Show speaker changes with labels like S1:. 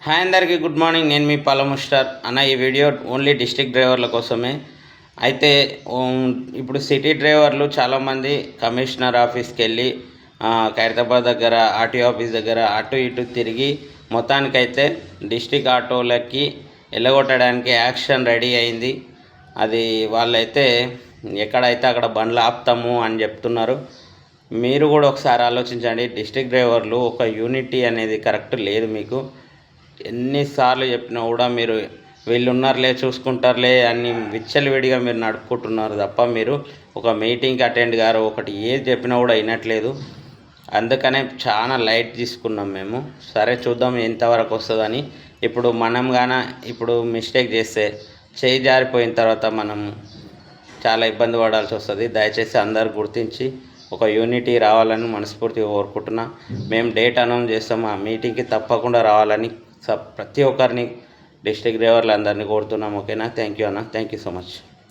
S1: Hi అందరికీ good morning. నేను మీ పాలము star అన్న. ఈ వీడియో ఓన్లీ డిస్ట్రిక్ట్ డ్రైవర్ల కోసమే. అయితే ఇప్పుడు సిటీ డ్రైవర్లు చాలామంది కమిషనర్ ఆఫీస్కి వెళ్ళి ఖైరతాబాద్ దగ్గర ఆర్టీఓ ఆఫీస్ దగ్గర అటు ఇటు తిరిగి మొత్తానికైతే డిస్ట్రిక్ట్ ఆటోలకి వెళ్ళగొట్టడానికి యాక్షన్ రెడీ అయింది. అది వాళ్ళైతే ఎక్కడైతే అక్కడ బండ్లు ఆపుతాము అని చెప్తున్నారు. మీరు కూడా ఒకసారి ఆలోచించండి. డిస్ట్రిక్ట్ డ్రైవర్లు ఒక యూనిటీ అనేది కరెక్ట్ లేదు. మీకు ఎన్నిసార్లు చెప్పినా కూడా మీరు వీళ్ళు ఉన్నారులే చూసుకుంటారులే అని విచ్చలవిడిగా మీరు నడుపుకుంటున్నారు తప్ప మీరు ఒక మీటింగ్కి అటెండ్ గారు ఒకటి ఏది చెప్పినా కూడా వినట్లేదు. అందుకనే చాలా లైట్ తీసుకున్నాం మేము. సరే చూద్దాం ఎంతవరకు వస్తుందని. ఇప్పుడు మనం ఇప్పుడు మిస్టేక్ చేస్తే చేయి జారిపోయిన తర్వాత మనం చాలా ఇబ్బంది పడాల్సి వస్తుంది. దయచేసి అందరు గుర్తించి ఒక యూనిటీ రావాలని మనస్ఫూర్తిగా కోరుకుంటున్నా. మేము డేట్ అనౌన్స్ చేస్తాము. ఆ మీటింగ్కి తప్పకుండా రావాలని ప్రతి ఒక్కరిని డిస్ట్రిక్ట్ డ్రైవర్లు అందరినీ కోరుతున్నాం. ఓకేనా? థ్యాంక్ యూ అన్న. Thank you so much.